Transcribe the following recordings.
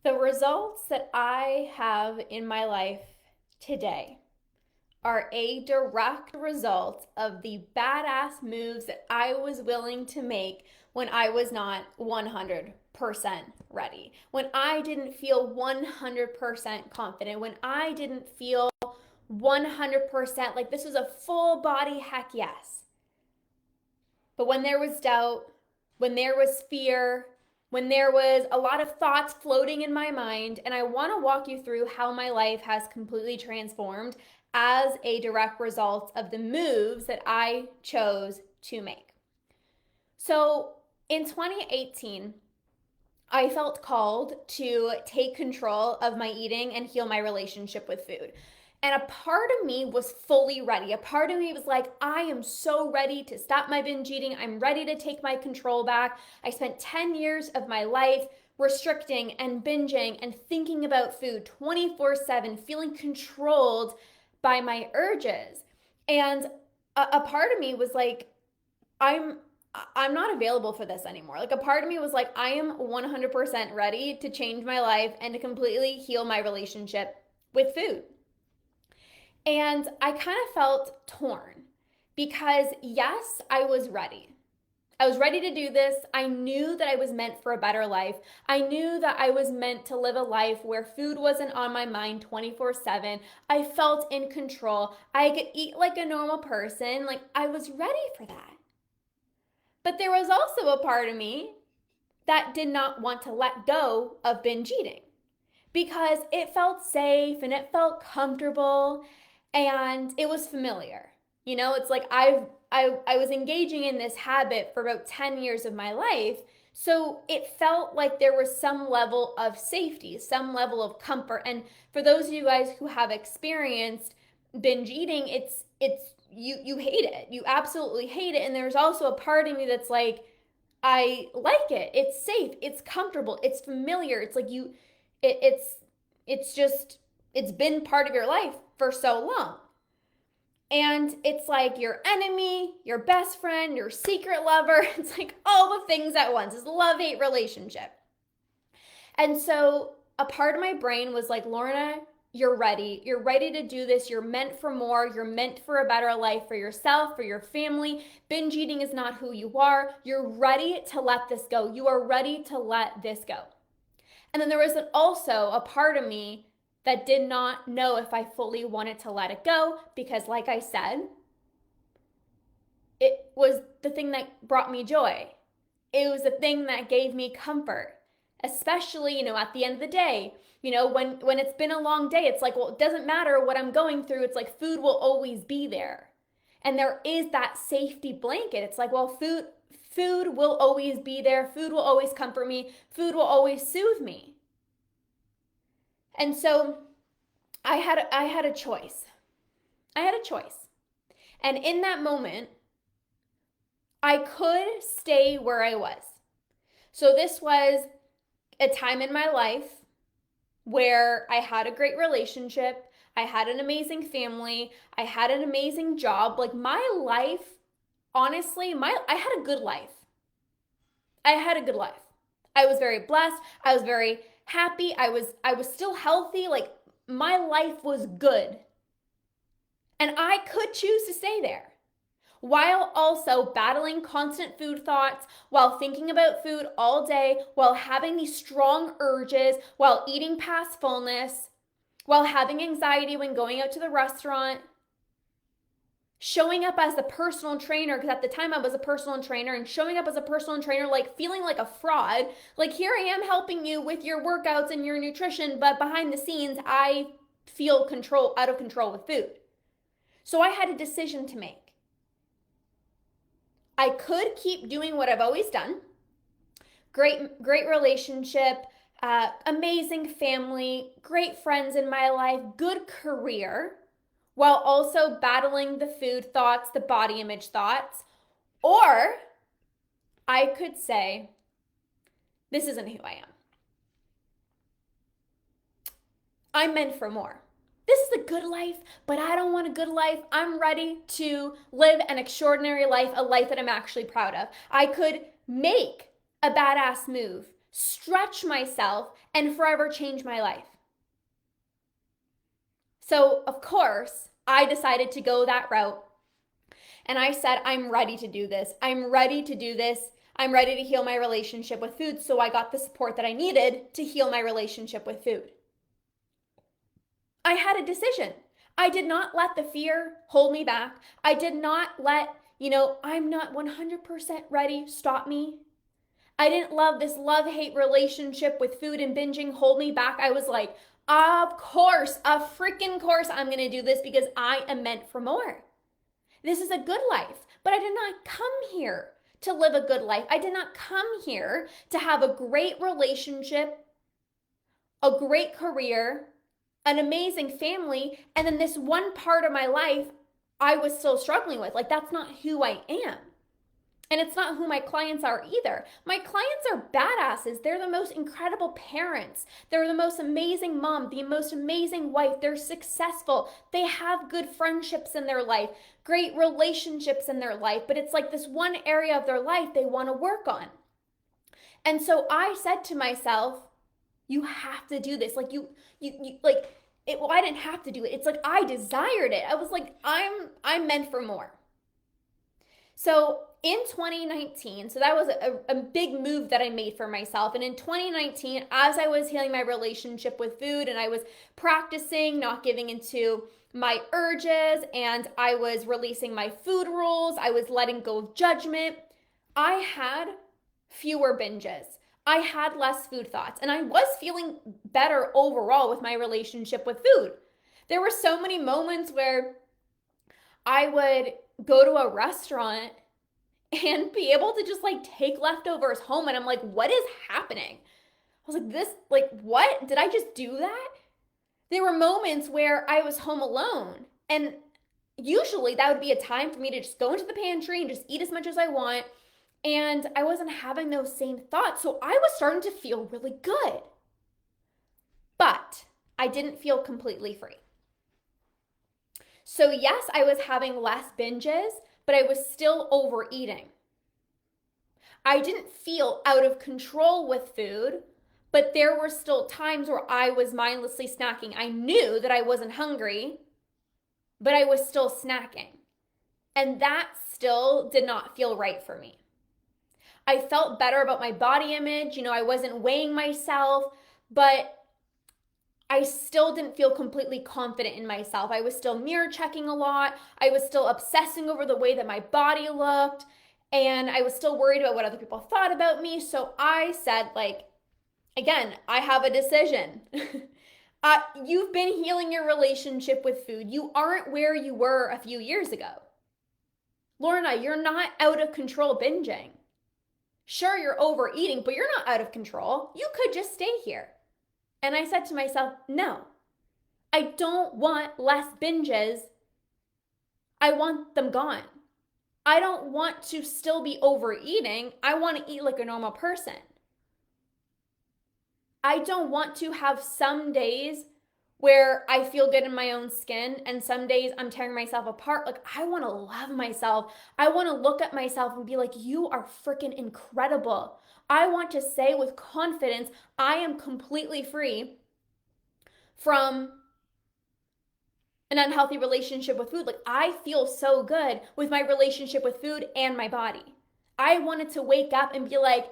The results that I have in my life today are a direct result of the badass moves that I was willing to make when I was not 100% ready, when I didn't feel 100% confident, when I didn't feel 100% like this was a full body heck yes. But when there was doubt, when there was fear, when there was a lot of thoughts floating in my mind, and I want to walk you through how my life has completely transformed as a direct result of the moves that I chose to make. So in 2018, I felt called to take control of my eating and heal my relationship with food. And a part of me was fully ready. A part of me was like, I am so ready to stop my binge eating. I'm ready to take my control back. I spent 10 years of my life restricting and binging and thinking about food 24/7, feeling controlled by my urges. And a part of me was like, I'm I'm not available for this anymore. Like a part of me was like, I am 100% ready to change my life and to completely heal my relationship with food. And I kind of felt torn because, yes, I was ready. I was ready to do this. I knew that I was meant for a better life. I knew that I was meant to live a life where food wasn't on my mind 24/7. I felt in control. I could eat like a normal person. Like I was ready for that. But there was also a part of me that did not want to let go of binge eating because it felt safe and it felt comfortable and it was familiar. You know, it's like I was engaging in this habit for about 10 years of my life. So it felt like there was some level of safety, some level of comfort. And for those of you guys who have experienced binge eating, it's you hate it. You absolutely hate it. And there's also a part of me that's like, I like it. It's safe. It's comfortable. It's familiar. It's like it, it's it's just it's been part of your life for so long. And it's like your enemy, your best friend, your secret lover. It's like all the things at once. It's a love-hate relationship. And so a part of my brain was like, Lorna, you're ready. You're ready to do this. You're meant for more. You're meant for a better life for yourself, for your family. Binge eating is not who you are. You're ready to let this go. You are ready to let this go. And then there was also a part of me that did not know if I fully wanted to let it go because, like I said, it was the thing that brought me joy. It was the thing that gave me comfort, especially, at the end of the day. When it's been a long day, it's like, well, it doesn't matter what I'm going through. It's like food will always be there. And there is that safety blanket. It's like, well, food will always be there. Food will always comfort me. Food will always soothe me. And so I had a choice. I had a choice. And in that moment, I could stay where I was. So this was a time in my life where I had a great relationship, I had an amazing family, I had an amazing job. Like my life, honestly, I had a good life. I had a good life. I was very blessed. I was very happy. I was still healthy. Like my life was good. And I could choose to stay there while also battling constant food thoughts, while thinking about food all day, while having these strong urges, while eating past fullness, while having anxiety when going out to the restaurant, showing up as the personal trainer, because at the time I was a personal trainer, and showing up as a personal trainer, like feeling like a fraud. Like, here I am helping you with your workouts and your nutrition, but behind the scenes, I feel out of control with food. So I had a decision to make. I could keep doing what I've always done. Great relationship, amazing family, great friends in my life, good career, while also battling the food thoughts, the body image thoughts. Or I could say, this isn't who I am. I'm meant for more. This is a good life, but I don't want a good life. I'm ready to live an extraordinary life, a life that I'm actually proud of. I could make a badass move stretch myself, and forever change my life. So, of course, I decided to go that route. And I said, I'm ready to do this. I'm ready to do this. I'm ready to heal my relationship with food. So I got the support that I needed to heal my relationship with food. I had a decision. I did not let the fear hold me back. I did not let, I'm not 100% ready, stop me. I didn't love this love-hate relationship with food and binging hold me back. I was like, of course, a freaking course I'm going to do this because I am meant for more. This is a good life, but I did not come here to live a good life. I did not come here to have a great relationship, a great career, an amazing family, and then this one part of my life I was still struggling with. Like, that's not who I am. And it's not who my clients are either. My clients are badasses. They're the most incredible parents. They're the most amazing mom, the most amazing wife. They're successful. They have good friendships in their life, great relationships in their life. But it's like this one area of their life they want to work on. And so I said to myself, you have to do this. Like I didn't have to do it. It's like I desired it. I was like, I'm meant for more. So in 2019, so that was a big move that I made for myself. And in 2019, as I was healing my relationship with food and I was practicing not giving into my urges and I was releasing my food rules, I was letting go of judgment, I had fewer binges. I had less food thoughts and I was feeling better overall with my relationship with food. There were so many moments where I would go to a restaurant and be able to just take leftovers home. And I'm like, what is happening? I was like, what? Did I just do that? There were moments where I was home alone. And usually that would be a time for me to just go into the pantry and just eat as much as I want. And I wasn't having those same thoughts. So I was starting to feel really good. But I didn't feel completely free. So yes, I was having less binges, but I was still overeating. I didn't feel out of control with food, but there were still times where I was mindlessly snacking. I knew that I wasn't hungry, but I was still snacking. And that still did not feel right for me. I felt better about my body image. I wasn't weighing myself, but I still didn't feel completely confident in myself. I was still mirror checking a lot. I was still obsessing over the way that my body looked. And I was still worried about what other people thought about me. So I said, again, I have a decision. You've been healing your relationship with food. You aren't where you were a few years ago. Lorna, you're not out of control binging. Sure, you're overeating, but you're not out of control. You could just stay here. And I said to myself, no, I don't want less binges. I want them gone. I don't want to still be overeating. I want to eat like a normal person. I don't want to have some days where I feel good in my own skin and some days I'm tearing myself apart. I want to love myself. I want to look at myself and be like, you are freaking incredible. I want to say with confidence, I am completely free from an unhealthy relationship with food. I feel so good with my relationship with food and my body. I wanted to wake up and be like,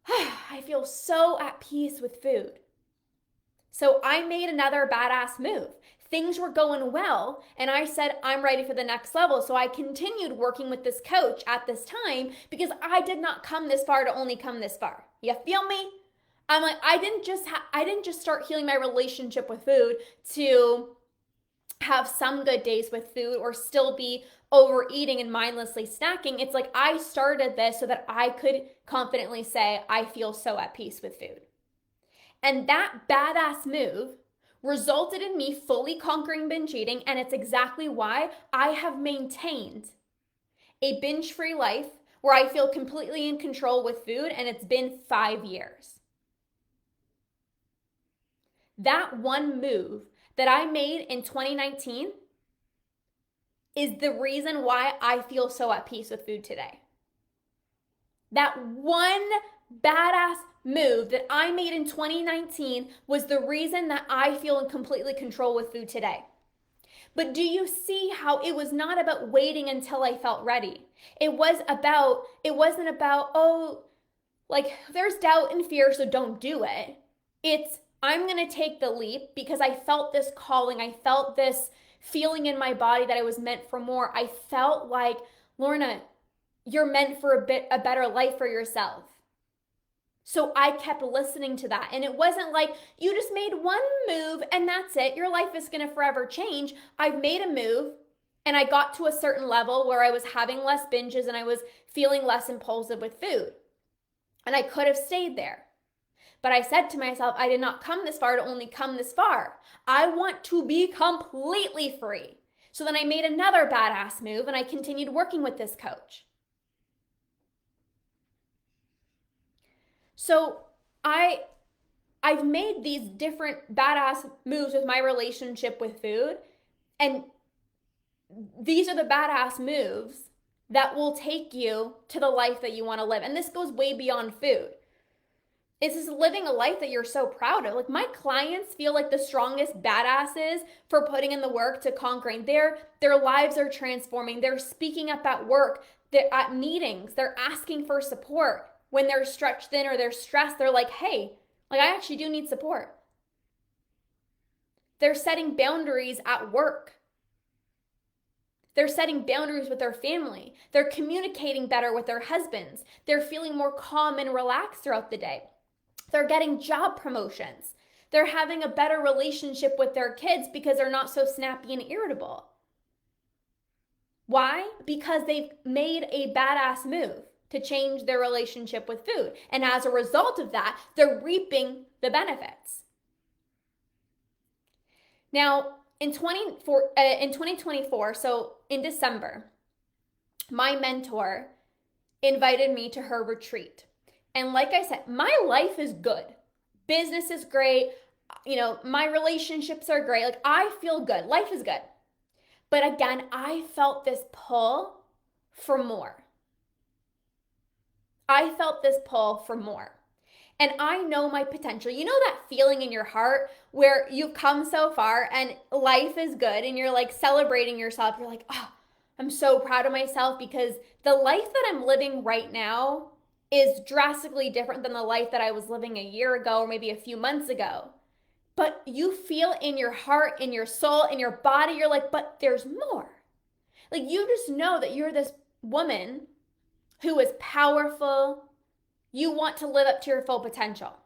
I feel so at peace with food. So I made another badass move. Things were going well, and I said, I'm ready for the next level. So I continued working with this coach at this time because I did not come this far to only come this far. You feel me? I'm like, I didn't just start healing my relationship with food to have some good days with food or still be overeating and mindlessly snacking. It's like I started this so that I could confidently say, I feel so at peace with food. And that badass move resulted in me fully conquering binge eating, and it's exactly why I have maintained a binge-free life where I feel completely in control with food, and it's been 5 years. That one move that I made in 2019 is the reason why I feel so at peace with food today. That one badass move that I made in 2019 was the reason that I feel in completely control with food today. But do you see how it was not about waiting until I felt ready? It wasn't about, oh, like there's doubt and fear, so don't do it. It's, I'm going to take the leap because I felt this calling. I felt this feeling in my body that I was meant for more. I felt like, Lorna, you're meant for a better life for yourself. So I kept listening to that. And it wasn't like you just made one move and that's it. Your life is going to forever change. I've made a move and I got to a certain level where I was having less binges and I was feeling less impulsive with food. And I could have stayed there. But I said to myself, I did not come this far to only come this far. I want to be completely free. So then I made another badass move and I continued working with this coach. So I've made these different badass moves with my relationship with food. And these are the badass moves that will take you to the life that you want to live. And this goes way beyond food. It's just living a life that you're so proud of. Like my clients feel like the strongest badasses for putting in the work to conquering. Their lives are transforming. They're speaking up at work. They're at meetings. They're asking for support. When they're stretched thin or they're stressed, they're like, hey, like I actually do need support. They're setting boundaries at work. They're setting boundaries with their family. They're communicating better with their husbands. They're feeling more calm and relaxed throughout the day. They're getting job promotions. They're having a better relationship with their kids because they're not so snappy and irritable. Why? Because they've made a badass move to change their relationship with food. And as a result of that, they're reaping the benefits. Now, in 2024, so in December, my mentor invited me to her retreat. And like I said, my life is good. Business is great. My relationships are great. Like I feel good. Life is good. But again, I felt this pull for more. I felt this pull for more. And I know my potential. You know that feeling in your heart where you've come so far and life is good and you're like celebrating yourself. You're like, oh, I'm so proud of myself because the life that I'm living right now is drastically different than the life that I was living a year ago or maybe a few months ago. But you feel in your heart, in your soul, in your body, you're like, but there's more. Like you just know that you're this woman who is powerful. You want to live up to your full potential.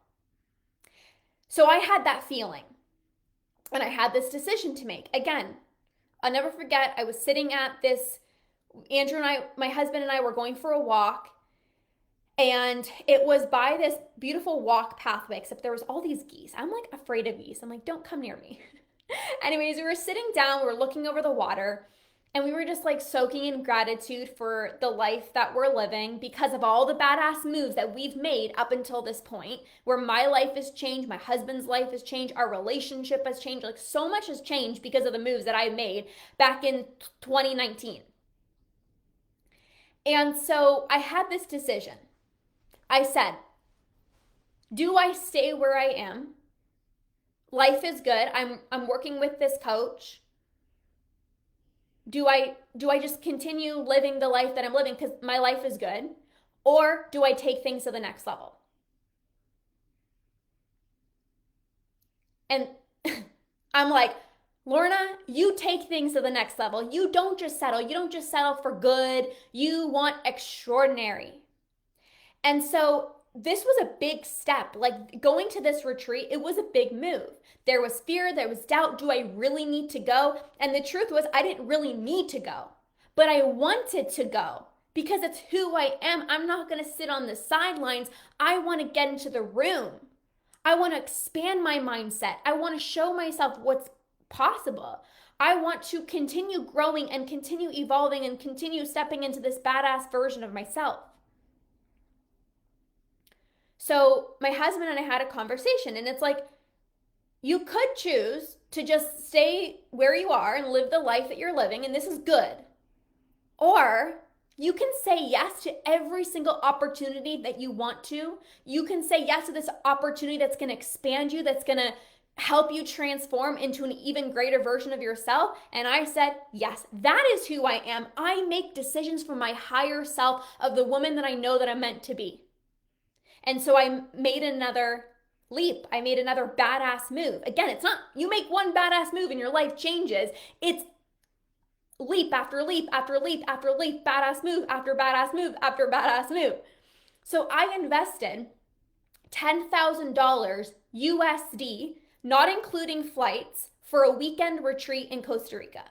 So I had that feeling and I had this decision to make. Again, I'll never forget, I was sitting at this, Andrew and I, my husband and I were going for a walk and it was by this beautiful walk pathway, except there was all these geese. I'm like afraid of geese. I'm like, don't come near me. Anyways, we were sitting down, we were looking over the water. And we were just like soaking in gratitude for the life that we're living because of all the badass moves that we've made up until this point, where my life has changed, my husband's life has changed, our relationship has changed. Like so much has changed because of the moves that I made back in 2019. And so I had this decision. I said, do I stay where I am? Life is good. I'm working with this coach. Do I just continue living the life that I'm living because my life is good? Or do I take things to the next level? And I'm like, Lorna, you take things to the next level. You don't just settle. You don't just settle for good. You want extraordinary. And so this was a big step. Like going to this retreat, it was a big move. There was fear, there was doubt. Do I really need to go? And the truth was, I didn't really need to go, but I wanted to go because it's who I am. I'm not going to sit on the sidelines. I want to get into the room. I want to expand my mindset. I want to show myself what's possible. I want to continue growing and continue evolving and continue stepping into this badass version of myself. So my husband and I had a conversation and it's like, you could choose to just stay where you are and live the life that you're living, and this is good. Or You can say yes to every single opportunity that you want to. You can say yes to this opportunity that's going to expand you, that's going to help you transform into an even greater version of yourself. And I said, yes, that is who I am. I make decisions for my higher self of the woman that I know that I'm meant to be. And so I made another leap. I made another badass move. Again, it's not you make one badass move and your life changes. It's leap after leap after leap after leap, badass move after badass move after badass move. So I invested $10,000 USD, not including flights, for a weekend retreat in Costa Rica.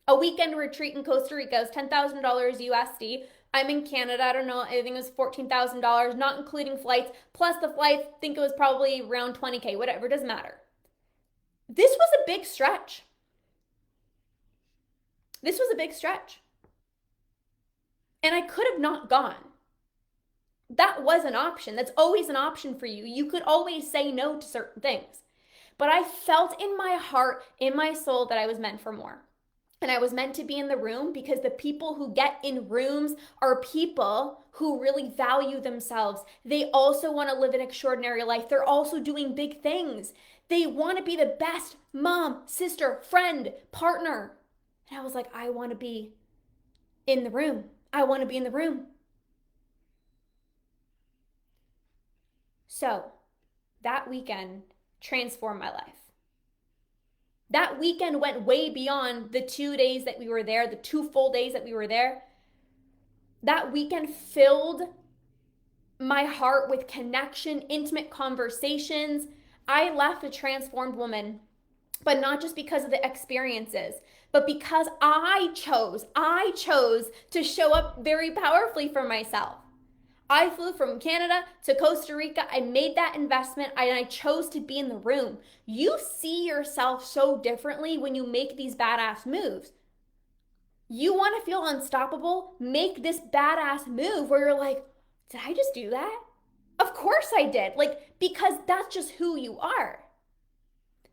A weekend retreat in Costa Rica is $10,000 USD. I'm in Canada. I don't know. I think it was $14,000, not including flights. Plus the flights, I think it was probably around 20K, whatever, it doesn't matter. This was a big stretch. This was a big stretch. And I could have not gone. That was an option. That's always an option for you. You could always say no to certain things. But I felt in my heart, in my soul, that I was meant for more. And I was meant to be in the room because the people who get in rooms are people who really value themselves. They also want to live an extraordinary life. They're also doing big things. They want to be the best mom, sister, friend, partner. And I was like, I want to be in the room. I want to be in the room. So that weekend transformed my life. That weekend went way beyond the 2 days that we were there, the 2 full days that we were there. That weekend filled my heart with connection, intimate conversations. I left a transformed woman, but not just because of the experiences, but because I chose to show up very powerfully for myself. I flew from Canada to Costa Rica. I made that investment and I chose to be in the room. You see yourself so differently when you make these badass moves. You want to feel unstoppable? Make this badass move where you're like, did I just do that? Of course I did. Because that's just who you are.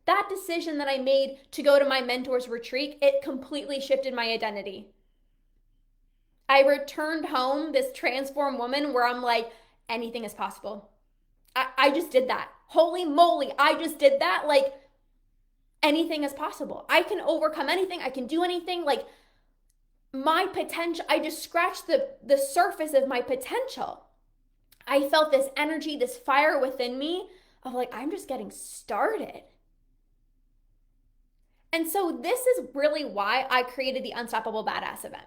That decision that I made to go to my mentor's retreat, it completely shifted my identity. I returned home this transformed woman where I'm like, anything is possible. I just did that. Holy moly, I just did that. Anything is possible. I can overcome anything. I can do anything. My potential, I just scratched the surface of my potential. I felt this energy, this fire within me of I'm just getting started. And so this is really why I created the Unstoppable Badass event.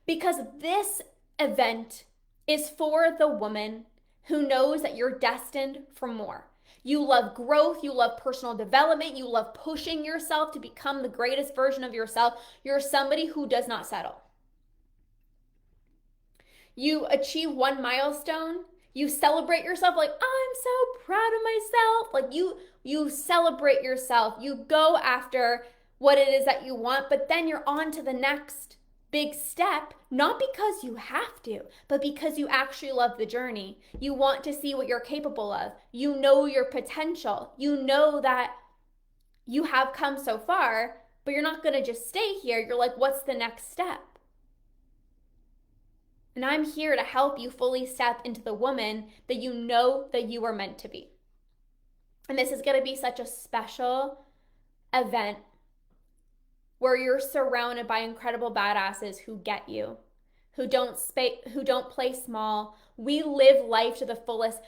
Because this event is for the woman who knows that you're destined for more. You love growth, you love personal development, you love pushing yourself to become the greatest version of yourself. You're somebody who does not settle. You achieve one milestone, you celebrate yourself I'm so proud of myself. You celebrate yourself, you go after what it is that you want, but then you're on to the next big step, not because you have to, but because you actually love the journey. You want to see what you're capable of. You know your potential. You know that you have come so far, but you're not going to just stay here. You're like, what's the next step? And I'm here to help you fully step into the woman that you know that you are meant to be. And this is going to be such a special event where you're surrounded by incredible badasses who get you, who don't play small. We live life to the fullest.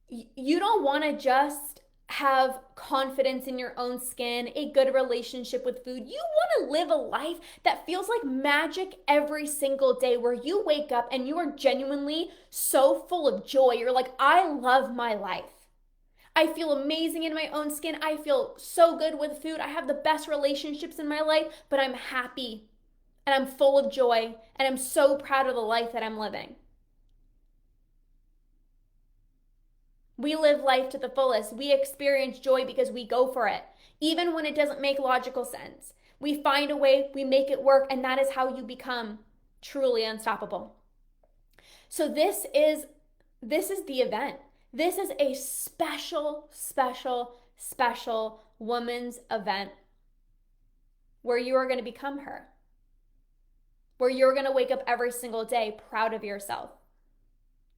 You don't want to just have confidence in your own skin, a good relationship with food. You want to live a life that feels like magic every single day, where you wake up and you are genuinely so full of joy. You're like, I love my life. I feel amazing in my own skin. I feel so good with food. I have the best relationships in my life, but I'm happy and I'm full of joy and I'm so proud of the life that I'm living. We live life to the fullest. We experience joy because we go for it, even when it doesn't make logical sense. We find a way, we make it work, and that is how you become truly unstoppable. So this is the event. This is a special, special, special woman's event where you are going to become her. where you're going to wake up every single day proud of yourself.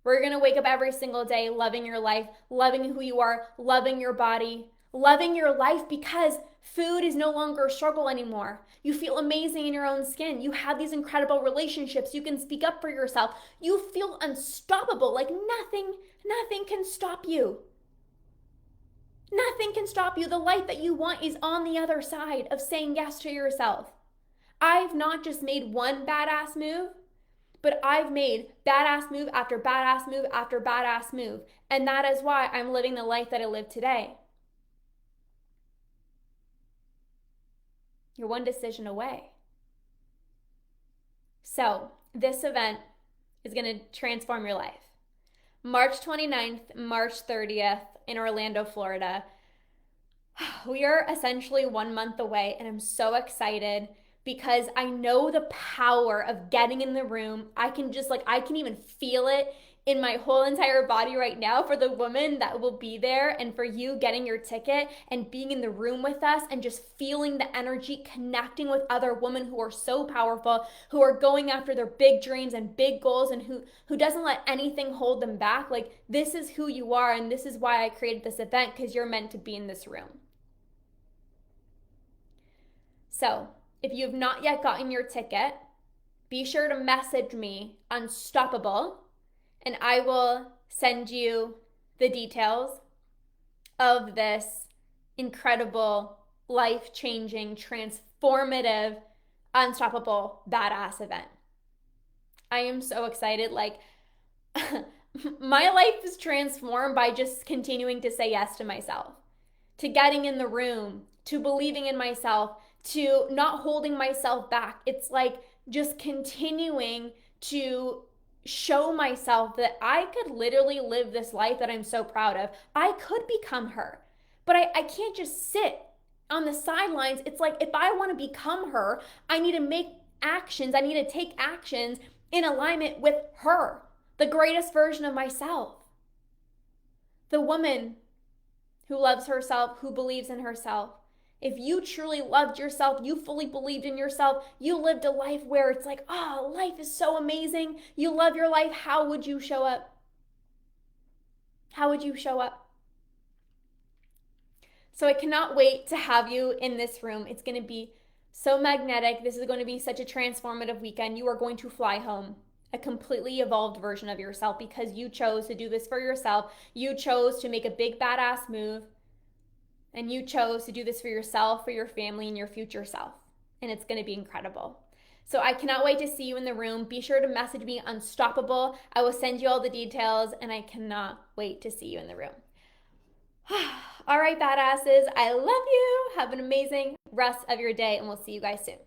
We're going to wake up every single day loving your life, loving who you are, loving your body, loving your life, because food is no longer a struggle anymore. You feel amazing in your own skin. You have these incredible relationships. You can speak up for yourself. You feel unstoppable. Like nothing can stop you. Nothing can stop you. The life that you want is on the other side of saying yes to yourself. I've not just made one badass move, but I've made badass move after badass move after badass move. And that is why I'm living the life that I live today. You're one decision away. So this event is going to transform your life. March 29th, March 30th in Orlando, Florida. We are essentially 1 month away, and I'm so excited because I know the power of getting in the room. I can even feel it in my whole entire body right now for the woman that will be there, and for you getting your ticket and being in the room with us and just feeling the energy, connecting with other women who are so powerful, who are going after their big dreams and big goals, and who doesn't let anything hold them back. Like, this is who you are, and this is why I created this event, because you're meant to be in this room. So if you have not yet gotten your ticket, be sure to message me Unstoppable, and I will send you the details of this incredible, life-changing, transformative, unstoppable, badass event. I am so excited. Like, my life is transformed by just continuing to say yes to myself, to getting in the room, to believing in myself, to not holding myself back. It's like just continuing to show myself that I could literally live this life that I'm so proud of. I could become her, but I can't just sit on the sidelines. It's like, if I want to become her, I need to make actions. I need to take actions in alignment with her, the greatest version of myself. The woman who loves herself, who believes in herself. If you truly loved yourself, you fully believed in yourself, you lived a life where it's like, oh, life is so amazing. You love your life. How would you show up? How would you show up? So I cannot wait to have you in this room. It's going to be so magnetic. This is going to be such a transformative weekend. You are going to fly home a completely evolved version of yourself, because you chose to do this for yourself. You chose to make a big badass move. And you chose to do this for yourself, for your family, and your future self. And it's going to be incredible. So I cannot wait to see you in the room. Be sure to message me Unstoppable. I will send you all the details, and I cannot wait to see you in the room. All right, badasses. I love you. Have an amazing rest of your day, and we'll see you guys soon.